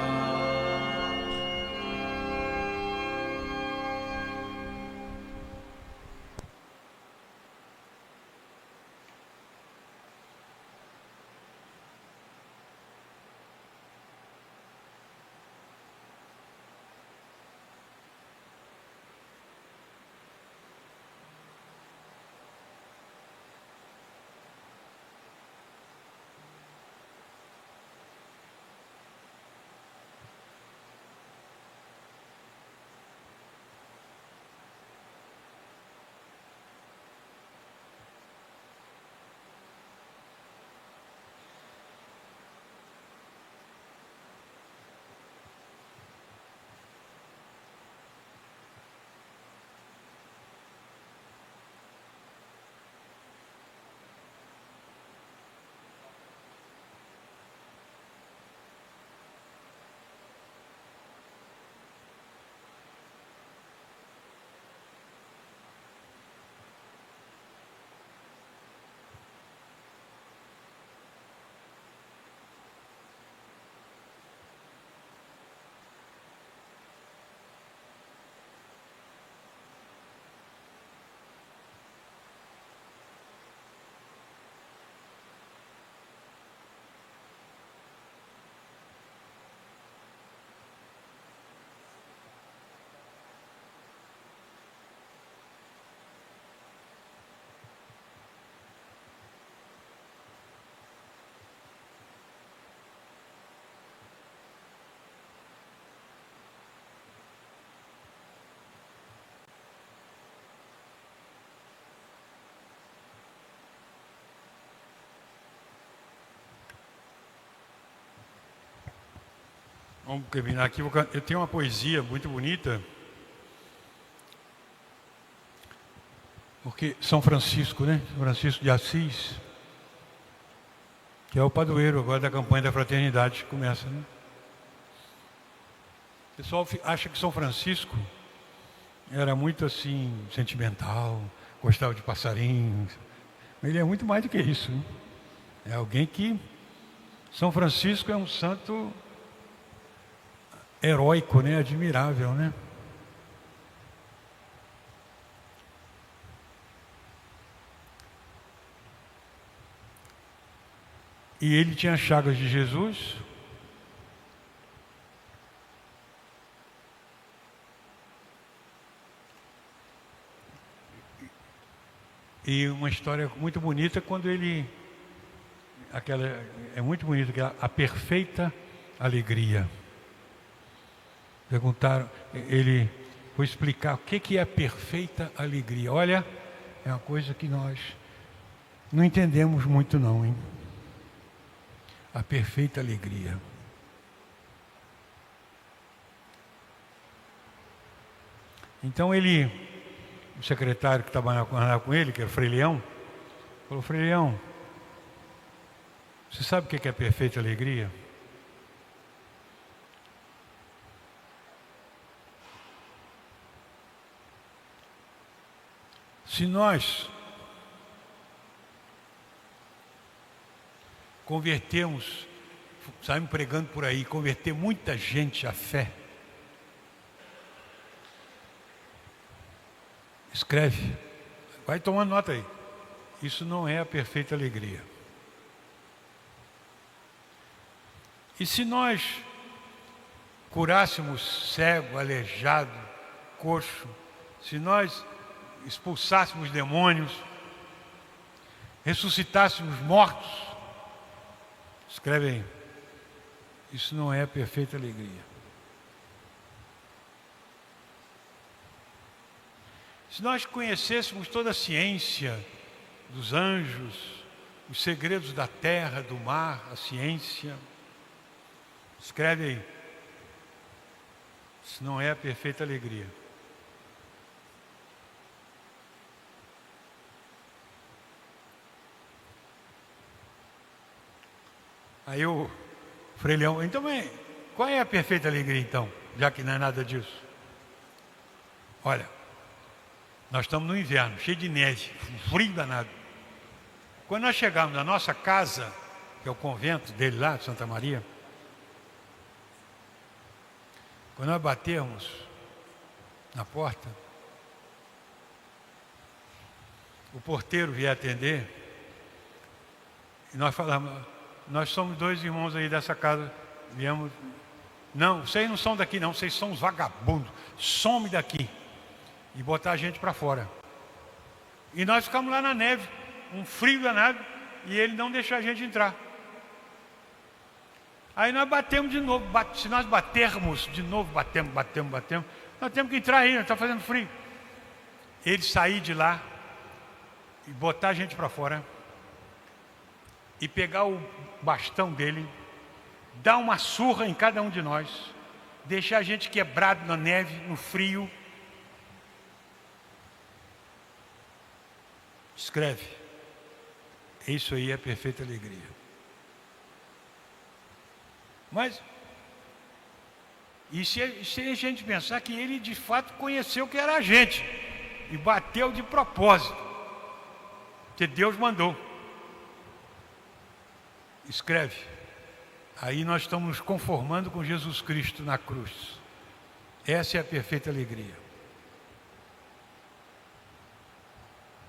[SPEAKER 1] Vamos terminar aqui. Eu tenho uma poesia muito bonita, porque São Francisco, né? São Francisco de Assis, que é o padroeiro agora da campanha da fraternidade que começa, né? O pessoal acha que São Francisco era muito assim, sentimental, gostava de passarinhos. Ele é muito mais do que isso, né? É alguém que... São Francisco é um santo heróico, né? Admirável, né? E ele tinha as chagas de Jesus. E uma história muito bonita quando ele... é muito bonito, que é a perfeita alegria. Perguntaram, ele foi explicar o que é a perfeita alegria. Olha, é uma coisa que nós não entendemos muito não, hein? A perfeita alegria. Então ele, o secretário que trabalhava com ele, que era o Frei Leão, falou: Frei Leão, você sabe o que é a perfeita alegria? Se nós convertermos, saímos pregando por aí, converter muita gente à fé, escreve, vai tomando nota aí, isso não é a perfeita alegria. E se nós curássemos cego, aleijado, coxo, se nós expulsássemos demônios, ressuscitássemos mortos, escreve aí, isso não é perfeita alegria. Se nós conhecêssemos toda a ciência dos anjos, os segredos da terra, do mar, a ciência, escreve aí, isso não é a perfeita alegria. Aí o Frei Leão, então, qual é a perfeita alegria então, já que não é nada disso? Olha, nós estamos no inverno, cheio de neve, frio danado. Quando nós chegarmos na nossa casa, que é o convento dele lá, de Santa Maria, quando nós batermos na porta, o porteiro vier atender, e nós falamos, nós somos 2 irmãos aí dessa casa, viemos, não, vocês não são daqui não, vocês são os vagabundos, some daqui, e botar a gente para fora. E nós ficamos lá na neve, um frio danado, e ele não deixou a gente entrar. Aí nós batemos de novo, se nós batermos de novo, batemos, nós temos que entrar aí, está fazendo frio. Ele sair de lá e botar a gente para fora e pegar o bastão dele, dar uma surra em cada um de nós, deixar a gente quebrado na neve, no frio. Escreve, isso aí é perfeita alegria. Mas, e se a gente pensar que ele de fato conheceu que era a gente e bateu de propósito, que Deus mandou. Escreve, aí nós estamos nos conformando com Jesus Cristo na cruz. Essa é a perfeita alegria.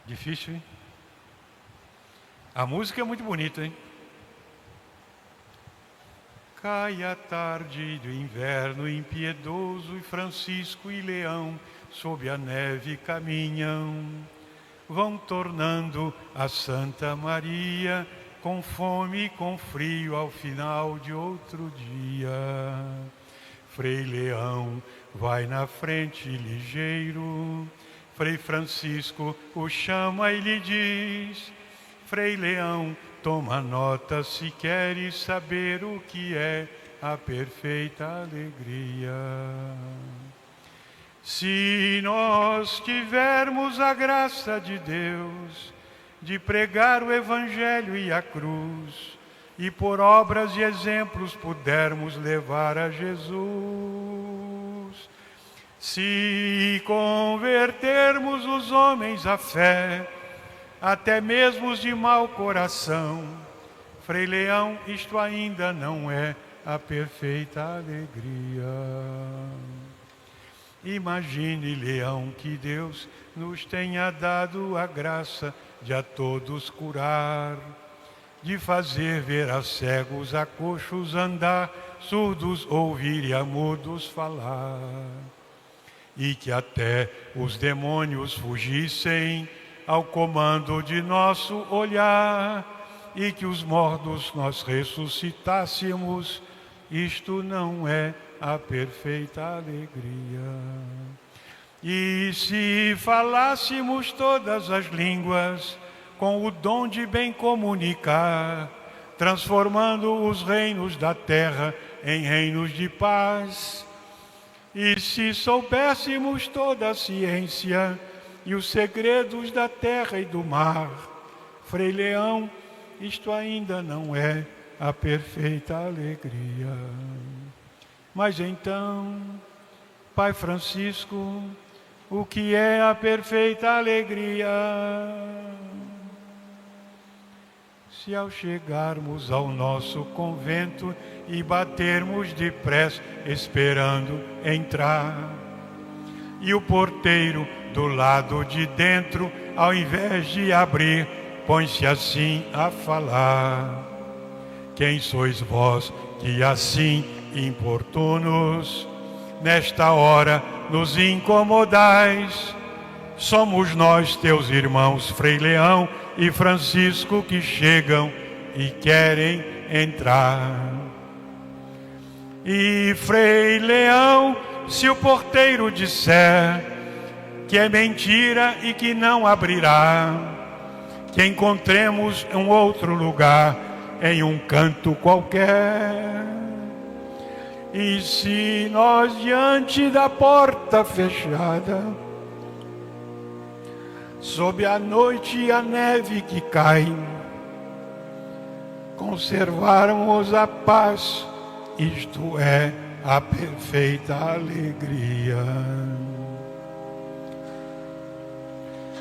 [SPEAKER 1] Difícil, hein? A música é muito bonita, hein? Cai a tarde do inverno impiedoso, e Francisco e Leão sob a neve caminham, vão tornando a Santa Maria com fome e com frio ao final de outro dia. Frei Leão vai na frente ligeiro, Frei Francisco o chama e lhe diz: Frei Leão, toma nota se queres saber o que é a perfeita alegria. Se nós tivermos a graça de Deus de pregar o Evangelho e a cruz, e por obras e exemplos pudermos levar a Jesus, se convertermos os homens à fé, até mesmo os de mau coração, Frei Leão, isto ainda não é a perfeita alegria. Imagine, Leão, que Deus nos tenha dado a graça de a todos curar, de fazer ver a cegos, a coxos andar, surdos ouvir e a mudos falar, e que até os demônios fugissem ao comando de nosso olhar, e que os mortos nós ressuscitássemos. Isto não é a perfeita alegria. E se falássemos todas as línguas, com o dom de bem comunicar, transformando os reinos da terra em reinos de paz, e se soubéssemos toda a ciência e os segredos da terra e do mar, Frei Leão, isto ainda não é a perfeita alegria. Mas então, Pai Francisco, o que é a perfeita alegria? Se ao chegarmos ao nosso convento e batermos depressa, esperando entrar, e o porteiro do lado de dentro, ao invés de abrir, põe-se assim a falar: quem sois vós que assim importunos, nesta hora nos incomodais? somos nós, teus irmãos, Frei Leão e Francisco, que chegam e querem entrar. E Frei Leão, se o porteiro disser que é mentira e que não abrirá, que encontremos um outro lugar em um canto qualquer. E se nós, diante da porta fechada, sob a noite e a neve que cai, conservarmos a paz, isto é, a perfeita alegria.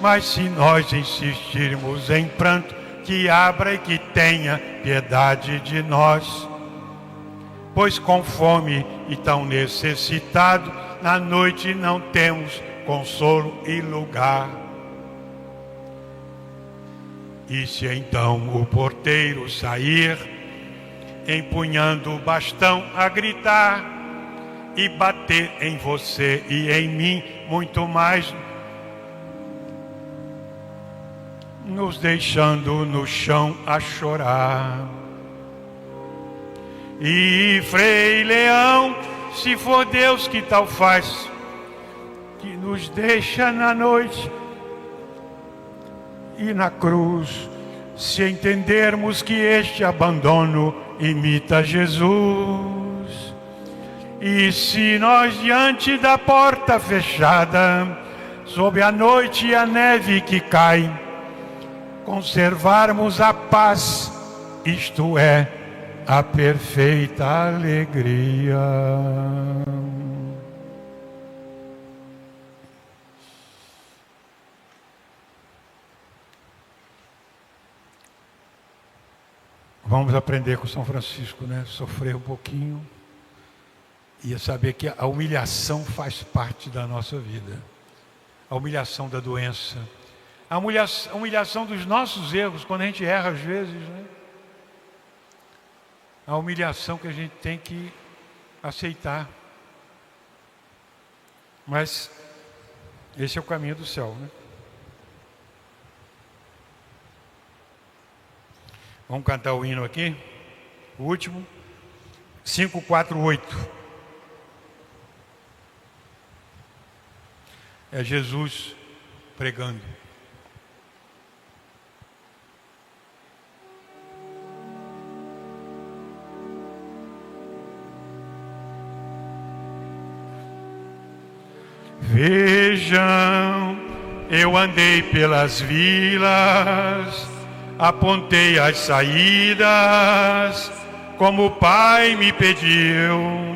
[SPEAKER 1] Mas se nós insistirmos em pranto, que abra e que tenha piedade de nós, pois com fome e tão necessitado, na noite não temos consolo e lugar. E se então o porteiro sair, empunhando o bastão a gritar, e bater em você e em mim muito mais, nos deixando no chão a chorar. E Frei Leão, se for Deus que tal faz, que nos deixa na noite e na cruz, se entendermos que este abandono imita Jesus. E se nós, diante da porta fechada, sob a noite e a neve que cai, conservarmos a paz, isto é, a perfeita alegria. Vamos aprender com São Francisco, né? Sofrer um pouquinho e saber que a humilhação faz parte da nossa vida. A humilhação da doença, a humilhação dos nossos erros, quando a gente erra às vezes, né? A humilhação que a gente tem que aceitar. Mas esse é o caminho do céu, né? Vamos cantar o hino aqui, o último, 548. É Jesus pregando. Vejam, eu andei pelas vilas, apontei as saídas, como o Pai me pediu.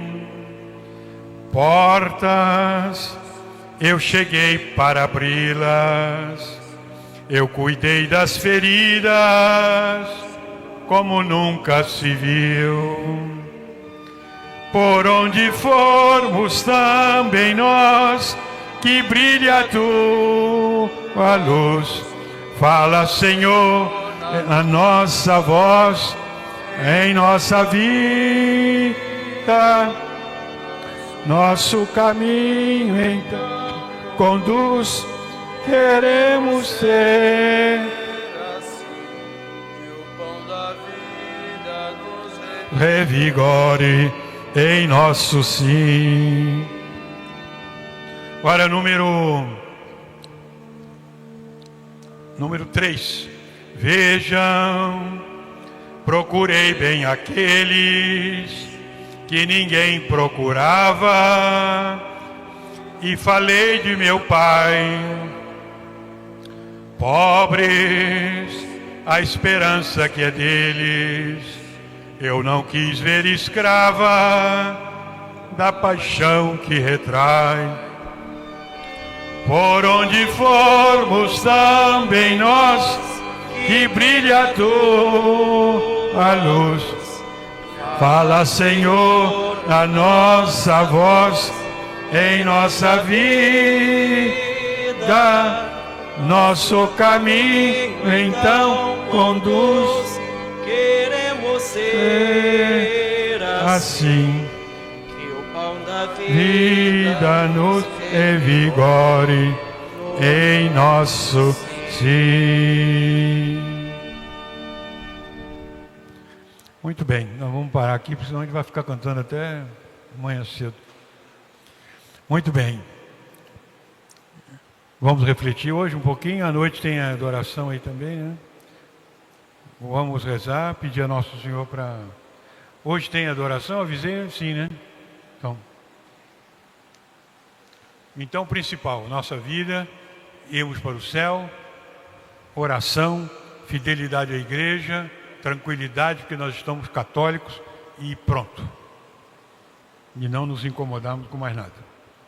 [SPEAKER 1] Portas, eu cheguei para abri-las, eu cuidei das feridas, como nunca se viu. Por onde formos também nós, que brilhe a tua luz. Fala, Senhor, a nossa voz, em nossa vida, nosso caminho então conduz, queremos ser que o pão da vida nos revigore em nosso sim. Agora número 3. Vejam, procurei bem aqueles que ninguém procurava, e falei de meu Pai. Pobres, a esperança que é deles, eu não quis ver escrava da paixão que retrai. Por onde formos também nós, que brilha a tua luz. Fala, Senhor, a nossa voz, em nossa vida, nosso caminho então conduz.
[SPEAKER 3] Queremos ser
[SPEAKER 1] assim,
[SPEAKER 3] que o pão da
[SPEAKER 1] vida nos revigore em nosso sim. Muito bem, nós vamos parar aqui, porque senão a gente vai ficar cantando até amanhã cedo. Muito bem. Vamos refletir hoje um pouquinho. À noite tem a adoração aí também, né? Vamos rezar, pedir a Nosso Senhor para... Hoje tem adoração, avisei? Sim, né? Então, principal, nossa vida, irmos para o céu, oração, fidelidade à igreja, tranquilidade, porque nós estamos católicos e pronto. E não nos incomodarmos com mais nada.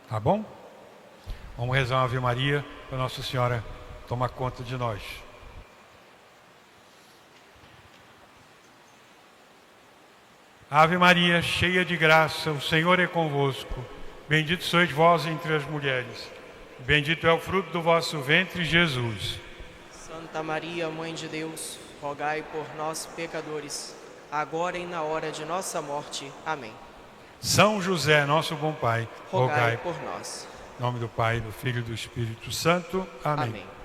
[SPEAKER 1] Tá bom? Vamos rezar uma Ave Maria para Nossa Senhora tomar conta de nós. Ave Maria, cheia de graça, o Senhor é convosco. Bendito sois vós entre as mulheres. Bendito é o fruto do vosso ventre, Jesus.
[SPEAKER 3] Santa Maria, Mãe de Deus, rogai por nós, pecadores, agora e na hora de nossa morte. Amém.
[SPEAKER 1] São José, nosso bom Pai,
[SPEAKER 3] Rogai por nós.
[SPEAKER 1] Em nome do Pai, do Filho e do Espírito Santo. Amém.
[SPEAKER 3] Amém.